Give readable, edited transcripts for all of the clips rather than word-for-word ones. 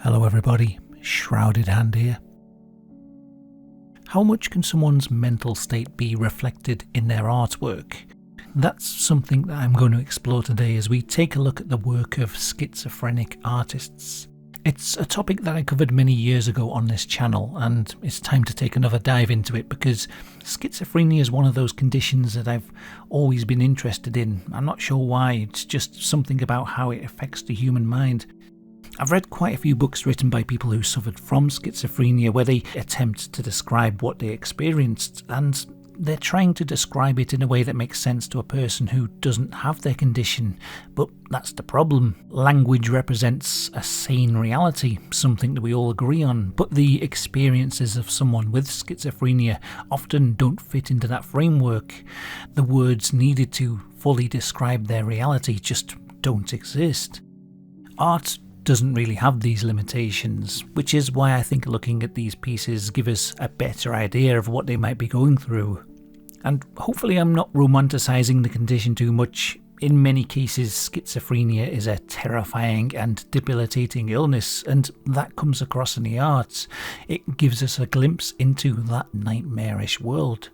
Hello everybody, Shrouded hand here. How much can someone's mental state be reflected in their artwork? That's something that I'm going to explore today as we take a look at the work of schizophrenic artists. It's a topic that I covered many years ago on this channel, and it's time to take another dive into it because schizophrenia is one of those conditions that I've always been interested in. I'm not sure why, it's just something about how it affects the human mind. I've read quite a few books written by people who suffered from schizophrenia where they attempt to describe what they experienced, and they're trying to describe it in a way that makes sense to a person who doesn't have their condition. But that's the problem. Language represents a sane reality, something that we all agree on, but the experiences of someone with schizophrenia often don't fit into that framework. The words needed to fully describe their reality just don't exist. Art doesn't really have these limitations, which is why I think looking at these pieces give us a better idea of what they might be going through. And hopefully I'm not romanticising the condition too much. In many cases, schizophrenia is a terrifying and debilitating illness, and that comes across in the arts. It gives us a glimpse into that nightmarish world.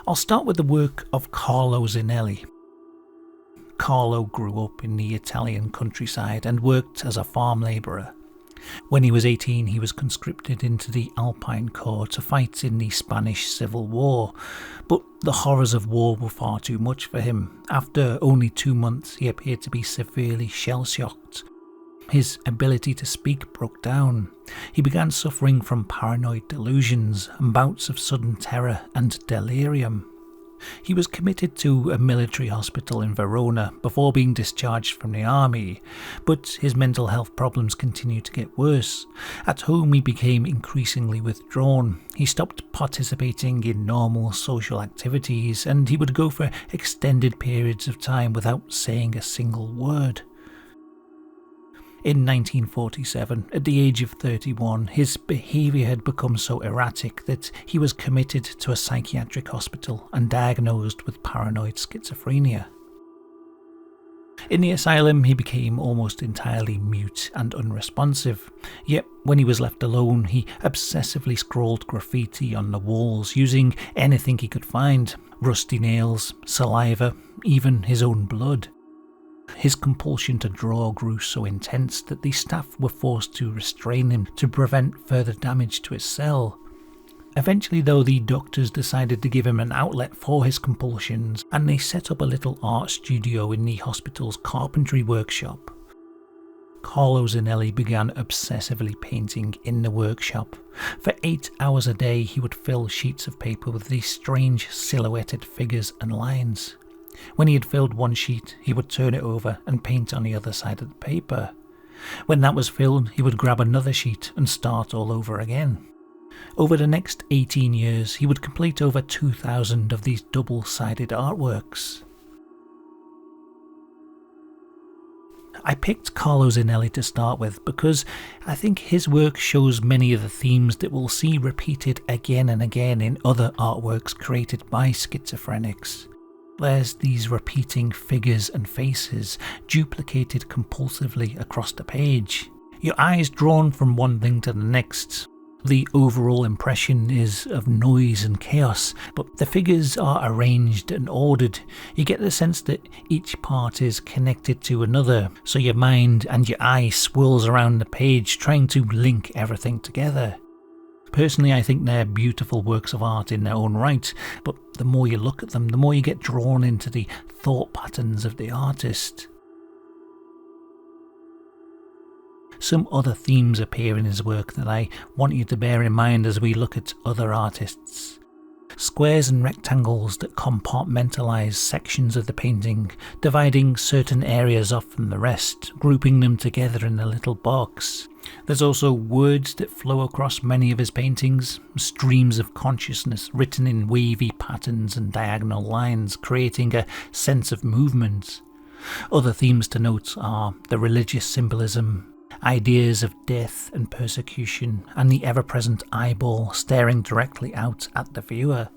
I'll start with the work of Carlo Zinelli. Carlo grew up in the Italian countryside and worked as a farm labourer. When he was 18, he was conscripted into the Alpine Corps to fight in the Spanish Civil War, but the horrors of war were far too much for him. After only 2 months, he appeared to be severely shell-shocked. His ability to speak broke down. He began suffering from paranoid delusions and bouts of sudden terror and delirium. He was committed to a military hospital in Verona before being discharged from the army, but his mental health problems continued to get worse. At home he became increasingly withdrawn. He stopped participating in normal social activities, and he would go for extended periods of time without saying a single word. In 1947, at the age of 31, his behaviour had become so erratic that he was committed to a psychiatric hospital and diagnosed with paranoid schizophrenia. In the asylum, he became almost entirely mute and unresponsive, yet when he was left alone, he obsessively scrawled graffiti on the walls using anything he could find: rusty nails, saliva, even his own blood. His compulsion to draw grew so intense that the staff were forced to restrain him to prevent further damage to his cell. Eventually, though, the doctors decided to give him an outlet for his compulsions, and they set up a little art studio in the hospital's carpentry workshop. Carlo Zinelli began obsessively painting in the workshop. For 8 hours a day, he would fill sheets of paper with these strange silhouetted figures and lines. When he had filled one sheet, he would turn it over and paint on the other side of the paper. When that was filled, he would grab another sheet and start all over again. Over the next 18 years, he would complete over 2,000 of these double-sided artworks. I picked Carlo Zinelli to start with because I think his work shows many of the themes that we'll see repeated again and again in other artworks created by schizophrenics. There's these repeating figures and faces, duplicated compulsively across the page. Your eyes drawn from one thing to the next. The overall impression is of noise and chaos, but the figures are arranged and ordered. You get the sense that each part is connected to another, so your mind and your eye swirls around the page trying to link everything together. Personally, I think they're beautiful works of art in their own right, but the more you look at them, the more you get drawn into the thought patterns of the artist. Some other themes appear in his work that I want you to bear in mind as we look at other artists. Squares and rectangles that compartmentalise sections of the painting, dividing certain areas off from the rest, grouping them together in a little box. There's also words that flow across many of his paintings, streams of consciousness written in wavy patterns and diagonal lines, creating a sense of movement. Other themes to note are the religious symbolism, ideas of death and persecution, and the ever-present eyeball staring directly out at the viewer.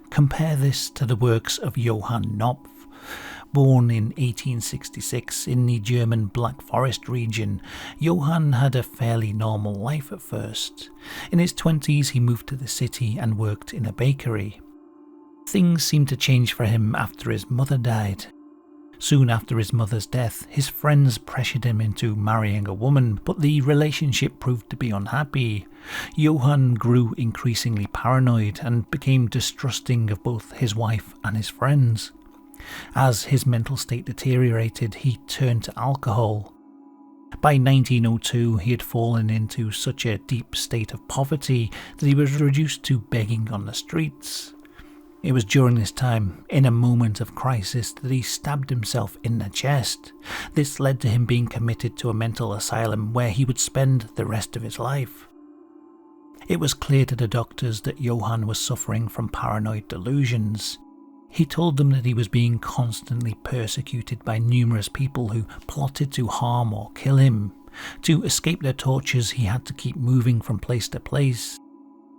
Compare this to the works of Johann Knopf. Born in 1866 in the German Black Forest region, Johann had a fairly normal life at first. In his 20s he moved to the city and worked in a bakery. Things seemed to change for him after his mother died. Soon after his mother's death, his friends pressured him into marrying a woman, but the relationship proved to be unhappy. Johann grew increasingly paranoid and became distrusting of both his wife and his friends. As his mental state deteriorated, he turned to alcohol. By 1902, he had fallen into such a deep state of poverty that he was reduced to begging on the streets. It was during this time, in a moment of crisis, that he stabbed himself in the chest. This led to him being committed to a mental asylum where he would spend the rest of his life. It was clear to the doctors that Johann was suffering from paranoid delusions. He told them that he was being constantly persecuted by numerous people who plotted to harm or kill him. To escape their tortures, he had to keep moving from place to place.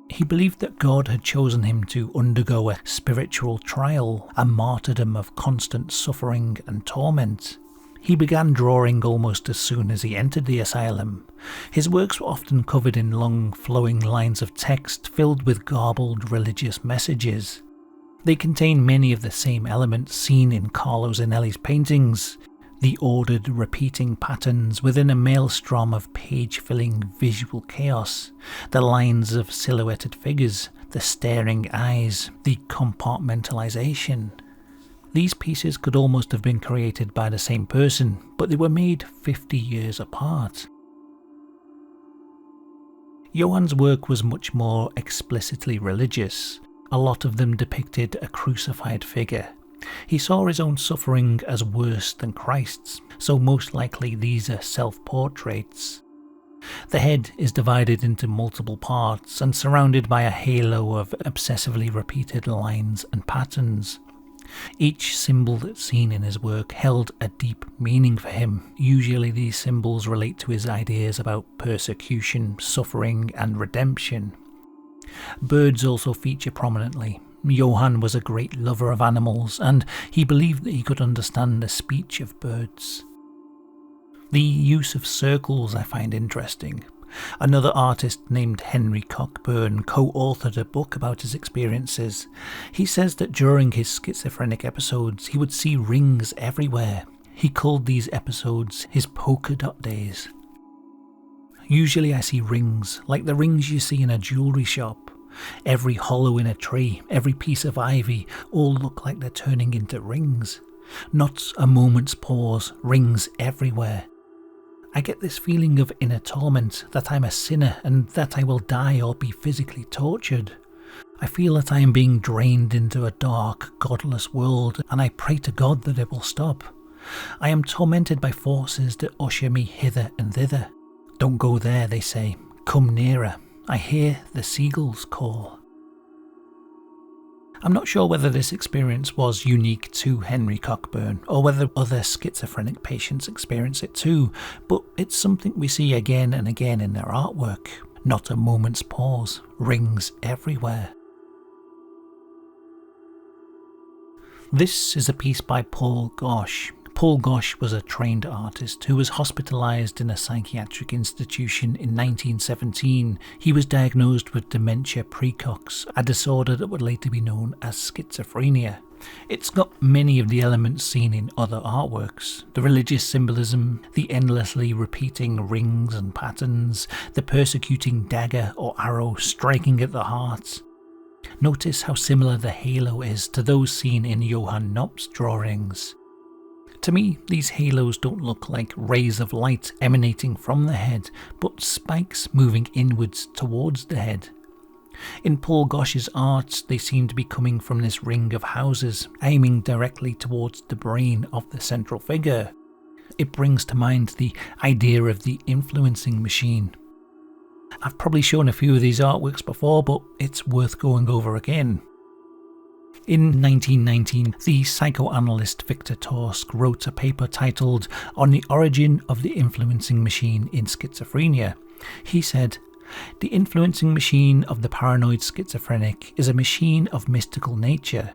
He believed that God had chosen him to undergo a spiritual trial, a martyrdom of constant suffering and torment. He began drawing almost as soon as he entered the asylum. His works were often covered in long, flowing lines of text filled with garbled religious messages. They contain many of the same elements seen in Carlo Zanelli's paintings. The ordered, repeating patterns within a maelstrom of page-filling visual chaos, the lines of silhouetted figures, the staring eyes, the compartmentalization. These pieces could almost have been created by the same person, but they were made 50 years apart. Johann's work was much more explicitly religious. A lot of them depicted a crucified figure. He saw his own suffering as worse than Christ's, so most likely these are self-portraits. The head is divided into multiple parts and surrounded by a halo of obsessively repeated lines and patterns. Each symbol that's seen in his work held a deep meaning for him. Usually these symbols relate to his ideas about persecution, suffering, and redemption. Birds also feature prominently. Johann was a great lover of animals, and he believed that he could understand the speech of birds. The use of circles I find interesting. Another artist named Henry Cockburn co-authored a book about his experiences. He says that during his schizophrenic episodes he would see rings everywhere. He called these episodes his polka dot days. Usually I see rings, like the rings you see in a jewellery shop. Every hollow in a tree, every piece of ivy, all look like they're turning into rings. Not a moment's pause, rings everywhere. I get this feeling of inner torment, that I'm a sinner and that I will die or be physically tortured. I feel that I am being drained into a dark, godless world, and I pray to God that it will stop. I am tormented by forces that usher me hither and thither. Don't go there, they say. Come nearer. I hear the seagulls call. I'm not sure whether this experience was unique to Henry Cockburn or whether other schizophrenic patients experience it too, but it's something we see again and again in their artwork. Not a moment's pause, rings everywhere. This is a piece by Paul Gosch. Paul Gosch was a trained artist who was hospitalised in a psychiatric institution in 1917. He was diagnosed with dementia praecox, a disorder that would later be known as schizophrenia. It's got many of the elements seen in other artworks. The religious symbolism, the endlessly repeating rings and patterns, the persecuting dagger or arrow striking at the heart. Notice how similar the halo is to those seen in Johann Knopf's drawings. To me, these halos don't look like rays of light emanating from the head, but spikes moving inwards towards the head. In Paul Gosch's art, they seem to be coming from this ring of houses, aiming directly towards the brain of the central figure. It brings to mind the idea of the influencing machine. I've probably shown a few of these artworks before, but it's worth going over again. In 1919, the psychoanalyst Victor Torsk wrote a paper titled On the Origin of the Influencing Machine in Schizophrenia. He said, "The influencing machine of the paranoid schizophrenic is a machine of mystical nature.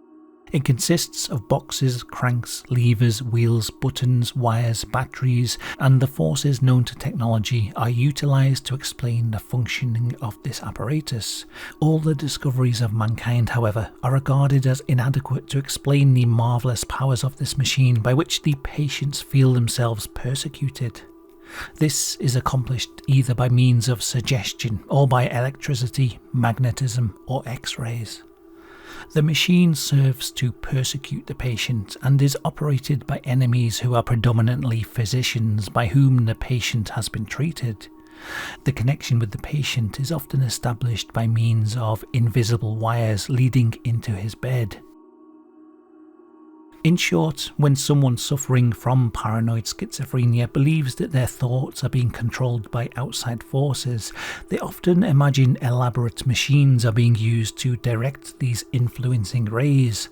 It consists of boxes, cranks, levers, wheels, buttons, wires, batteries, and the forces known to technology are utilised to explain the functioning of this apparatus. All the discoveries of mankind, however, are regarded as inadequate to explain the marvellous powers of this machine by which the patients feel themselves persecuted. This is accomplished either by means of suggestion or by electricity, magnetism, or X-rays. The machine serves to persecute the patient and is operated by enemies who are predominantly physicians by whom the patient has been treated. The connection with the patient is often established by means of invisible wires leading into his bed. In short, when someone suffering from paranoid schizophrenia believes that their thoughts are being controlled by outside forces, they often imagine elaborate machines are being used to direct these influencing rays.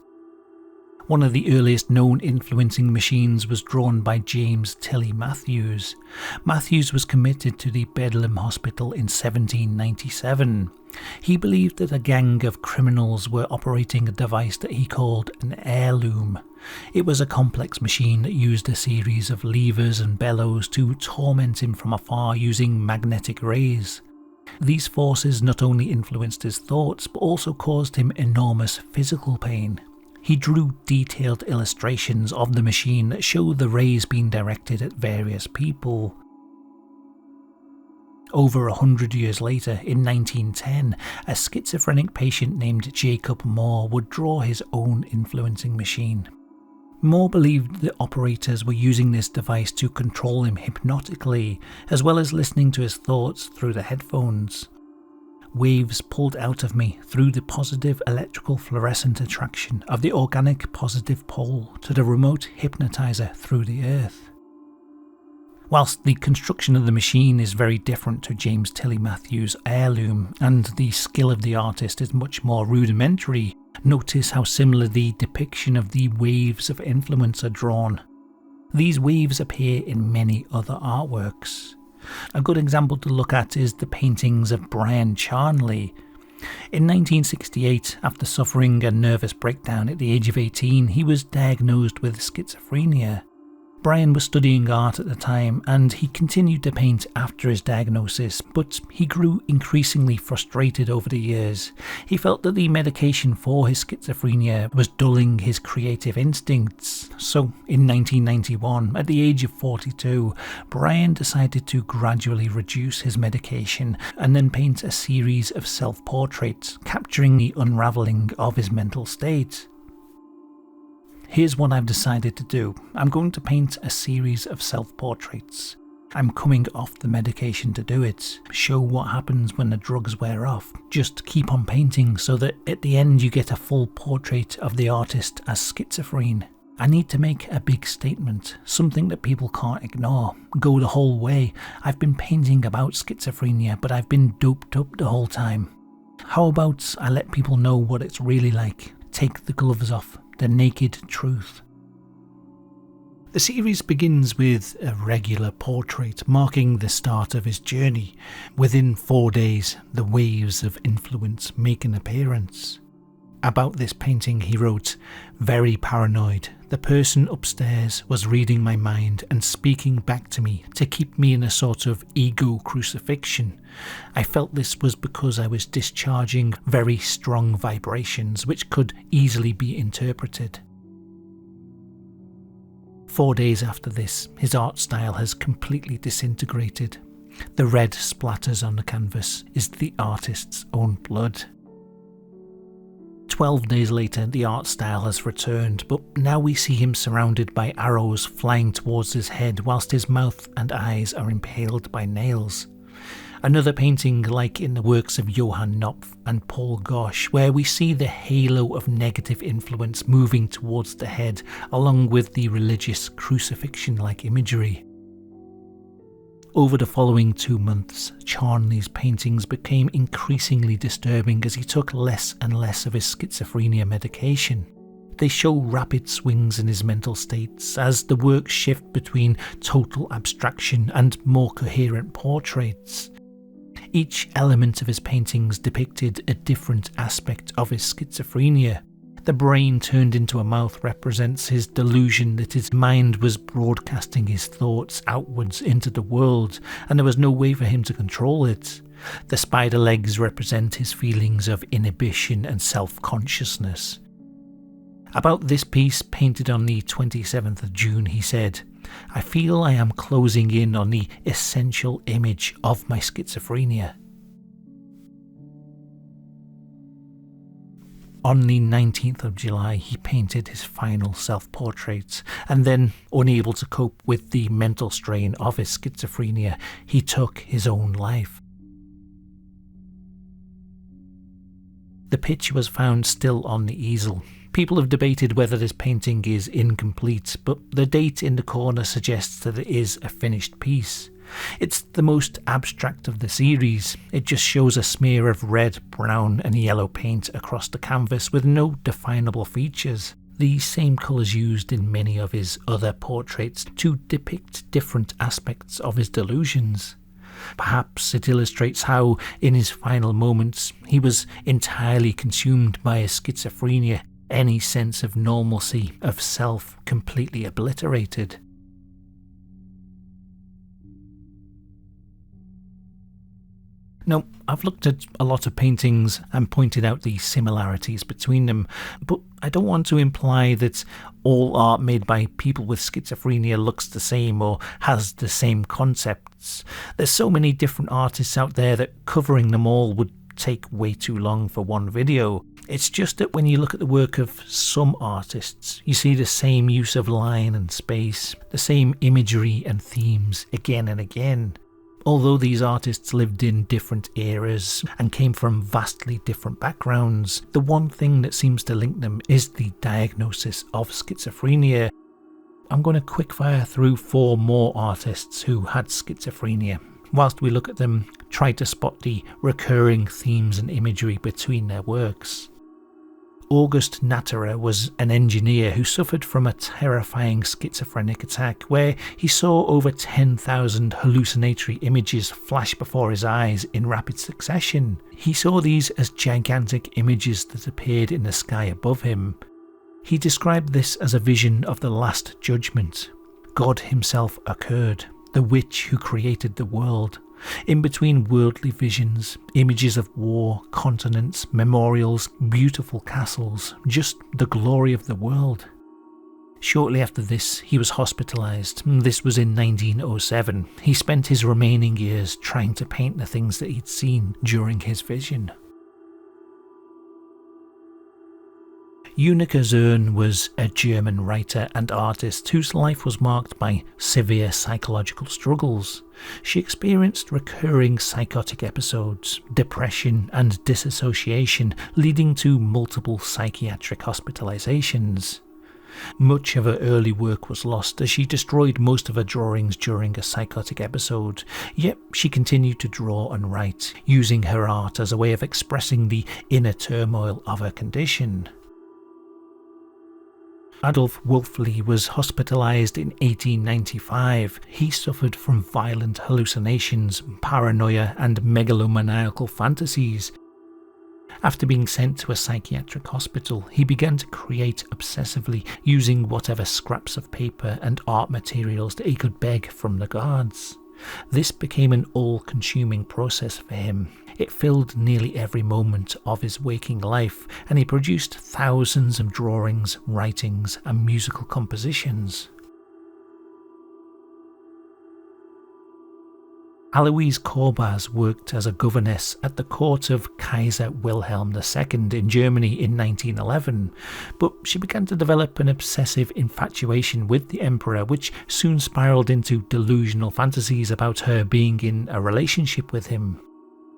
One of the earliest known influencing machines was drawn by James Tilly Matthews. Matthews was committed to the Bedlam Hospital in 1797. He believed that a gang of criminals were operating a device that he called an heirloom. It was a complex machine that used a series of levers and bellows to torment him from afar using magnetic rays. These forces not only influenced his thoughts but also caused him enormous physical pain. He drew detailed illustrations of the machine that show the rays being directed at various people. Over 100 years later, in 1910, a schizophrenic patient named Jacob Moore would draw his own influencing machine. Moore believed the operators were using this device to control him hypnotically, as well as listening to his thoughts through the headphones. Waves pulled out of me through the positive electrical fluorescent attraction of the organic positive pole to the remote hypnotizer through the earth. Whilst the construction of the machine is very different to James Tilly Matthews' heirloom and the skill of the artist is much more rudimentary, notice how similar the depiction of the waves of influence are drawn. These waves appear in many other artworks. A good example to look at is the paintings of Brian Charnley. In 1968, after suffering a nervous breakdown at the age of 18, he was diagnosed with schizophrenia. Brian was studying art at the time and he continued to paint after his diagnosis, but he grew increasingly frustrated over the years. He felt that the medication for his schizophrenia was dulling his creative instincts. So in 1991, at the age of 42, Brian decided to gradually reduce his medication and then paint a series of self-portraits, capturing the unravelling of his mental state. Here's what I've decided to do. I'm going to paint a series of self-portraits. I'm coming off the medication to do it. Show what happens when the drugs wear off. Just keep on painting so that at the end you get a full portrait of the artist as schizophrene. I need to make a big statement, something that people can't ignore. Go the whole way. I've been painting about schizophrenia, but I've been doped up the whole time. How about I let people know what it's really like? Take the gloves off. The naked truth. The series begins with a regular portrait marking the start of his journey. Within 4 days, the waves of influence make an appearance. About this painting he wrote, "Very paranoid. The person upstairs was reading my mind and speaking back to me to keep me in a sort of ego crucifixion. I felt this was because I was discharging very strong vibrations which could easily be interpreted." 4 days after this, his art style has completely disintegrated. The red splatters on the canvas is the artist's own blood. 12 days later, the art style has returned, but now we see him surrounded by arrows flying towards his head whilst his mouth and eyes are impaled by nails. Another painting like in the works of Johann Knopf and Paul Gosch, where we see the halo of negative influence moving towards the head along with the religious crucifixion-like imagery. Over the following 2 months, Charnley's paintings became increasingly disturbing as he took less and less of his schizophrenia medication. They show rapid swings in his mental states as the works shift between total abstraction and more coherent portraits. Each element of his paintings depicted a different aspect of his schizophrenia. The brain turned into a mouth represents his delusion that his mind was broadcasting his thoughts outwards into the world, and there was no way for him to control it. The spider legs represent his feelings of inhibition and self-consciousness. About this piece, painted on the 27th of June, he said, "I feel I am closing in on the essential image of my schizophrenia." On the 19th of July, he painted his final self-portrait, and then, unable to cope with the mental strain of his schizophrenia, he took his own life. The picture was found still on the easel. People have debated whether this painting is incomplete, but the date in the corner suggests that it is a finished piece. It's the most abstract of the series. It just shows a smear of red, brown and yellow paint across the canvas with no definable features. The same colours used in many of his other portraits to depict different aspects of his delusions. Perhaps it illustrates how, in his final moments, he was entirely consumed by his schizophrenia, any sense of normalcy, of self, completely obliterated. Now, I've looked at a lot of paintings and pointed out the similarities between them, but I don't want to imply that all art made by people with schizophrenia looks the same or has the same concepts. There's so many different artists out there that covering them all would take way too long for one video. It's just that when you look at the work of some artists, you see the same use of line and space, the same imagery and themes again and again. Although these artists lived in different eras and came from vastly different backgrounds, the one thing that seems to link them is the diagnosis of schizophrenia. I'm going to quickfire through 4 more artists who had schizophrenia. Whilst we look at them, try to spot the recurring themes and imagery between their works. August Natterer was an engineer who suffered from a terrifying schizophrenic attack where he saw over 10,000 hallucinatory images flash before his eyes in rapid succession. He saw these as gigantic images that appeared in the sky above him. He described this as a vision of the Last Judgment. God himself occurred, the witch who created the world. In between worldly visions, images of war, continents, memorials, beautiful castles, just the glory of the world. Shortly after this, he was hospitalised. This was in 1907. He spent his remaining years trying to paint the things that he'd seen during his vision. Unica Zern was a German writer and artist whose life was marked by severe psychological struggles. She experienced recurring psychotic episodes, depression and disassociation, leading to multiple psychiatric hospitalizations. Much of her early work was lost as she destroyed most of her drawings during a psychotic episode, yet she continued to draw and write, using her art as a way of expressing the inner turmoil of her condition. Adolf Wolfli was hospitalized in 1895. He suffered from violent hallucinations, paranoia and megalomaniacal fantasies. After being sent to a psychiatric hospital, he began to create obsessively, using whatever scraps of paper and art materials that he could beg from the guards. This became an all-consuming process for him. It filled nearly every moment of his waking life, and he produced thousands of drawings, writings, and musical compositions. Aloise Korbas worked as a governess at the court of Kaiser Wilhelm II in Germany in 1911, but she began to develop an obsessive infatuation with the emperor, which soon spiraled into delusional fantasies about her being in a relationship with him.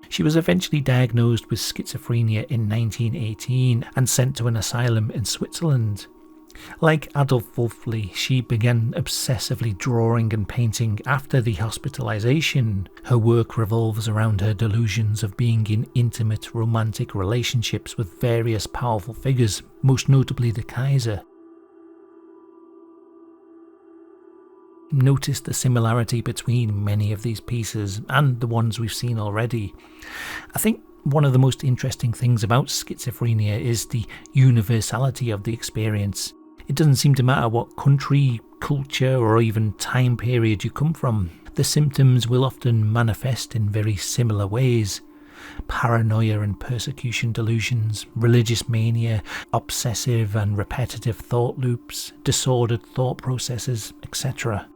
She was eventually diagnosed with schizophrenia in 1918 and sent to an asylum in Switzerland. Like Adolf Wolfli, she began obsessively drawing and painting after the hospitalization. Her work revolves around her delusions of being in intimate romantic relationships with various powerful figures, most notably the Kaiser. Notice the similarity between many of these pieces and the ones we've seen already. I think One of the most interesting things about schizophrenia is the universality of the experience. It doesn't seem to matter what country, culture, or even time period you come from. The symptoms will often manifest in very similar ways. Paranoia and persecution delusions, religious mania, obsessive and repetitive thought loops, disordered thought processes, etc.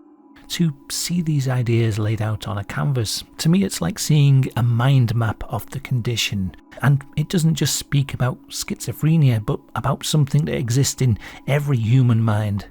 To see these ideas laid out on a canvas, to me it's like seeing a mind map of the condition. And it doesn't just speak about schizophrenia, but about something that exists in every human mind.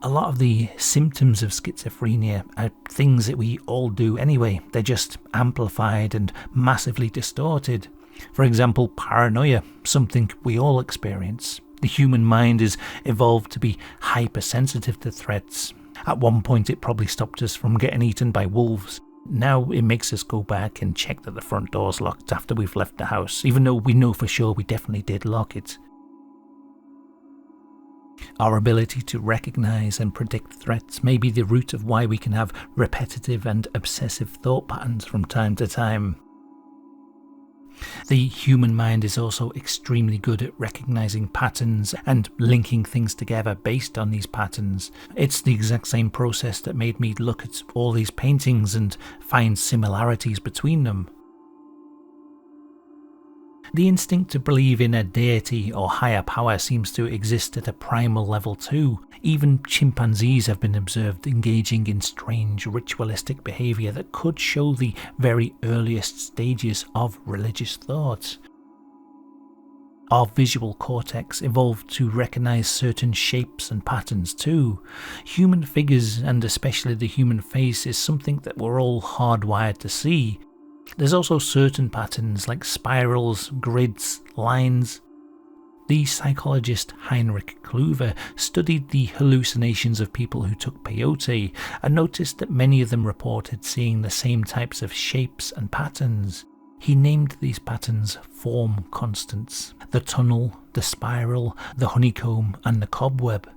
A lot of the symptoms of schizophrenia are things that we all do anyway. They're just amplified and massively distorted. For example, paranoia, something we all experience. The human mind is evolved to be hypersensitive to threats. At one point it probably stopped us from getting eaten by wolves. Now it makes us go back and check that the front door's locked after we've left the house, even though we know for sure we definitely did lock it. Our ability to recognise and predict threats may be the root of why we can have repetitive and obsessive thought patterns from time to time. The human mind is also extremely good at recognising patterns and linking things together based on these patterns. It's the exact same process that made me look at all these paintings and find similarities between them. The instinct to believe in a deity or higher power seems to exist at a primal level too. Even chimpanzees have been observed engaging in strange ritualistic behaviour that could show the very earliest stages of religious thought. Our visual cortex evolved to recognise certain shapes and patterns too. Human figures, and especially the human face, is something that we're all hardwired to see. There's also certain patterns like spirals, grids, lines. The psychologist Heinrich Kluver studied the hallucinations of people who took peyote and noticed that many of them reported seeing the same types of shapes and patterns. He named these patterns form constants: the tunnel, the spiral, the honeycomb, and the cobweb.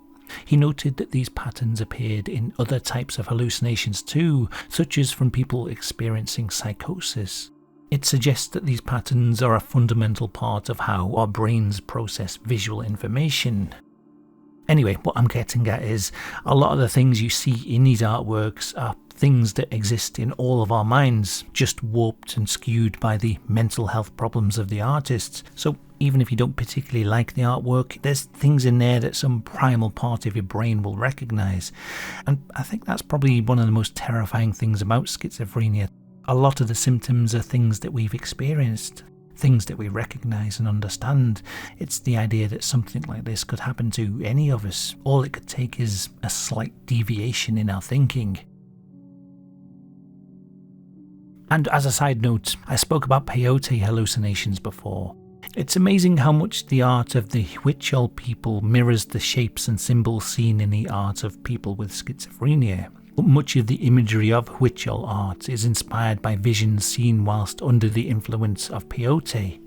He noted that these patterns appeared in other types of hallucinations too, such as from people experiencing psychosis. It suggests that these patterns are a fundamental part of how our brains process visual information. Anyway, what I'm getting at is, a lot of the things you see in these artworks are things that exist in all of our minds, just warped and skewed by the mental health problems of the artists. So even if you don't particularly like the artwork, there's things in there that some primal part of your brain will recognise. And I think that's probably one of the most terrifying things about schizophrenia. A lot of the symptoms are things that we've experienced, things that we recognise and understand. It's the idea that something like this could happen to any of us. All it could take is a slight deviation in our thinking. And as a side note, I spoke about peyote hallucinations before. It's amazing how much the art of the Huichol people mirrors the shapes and symbols seen in the art of people with schizophrenia. But much of the imagery of Huichol art is inspired by visions seen whilst under the influence of peyote.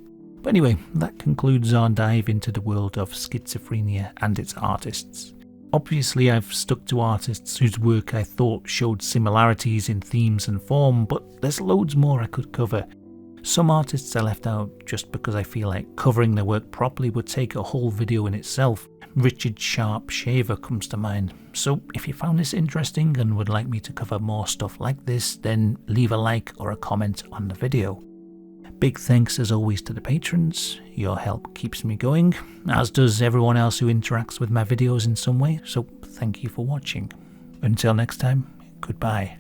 But anyway, that concludes our dive into the world of schizophrenia and its artists. Obviously, I've stuck to artists whose work I thought showed similarities in themes and form, but there's loads more I could cover. Some artists I left out just because I feel like covering their work properly would take a whole video in itself. Richard Sharp Shaver comes to mind. So if you found this interesting and would like me to cover more stuff like this, then leave a like or a comment on the video. Big thanks as always to the patrons. Your help keeps me going, as does everyone else who interacts with my videos in some way, so thank you for watching. Until next time, goodbye.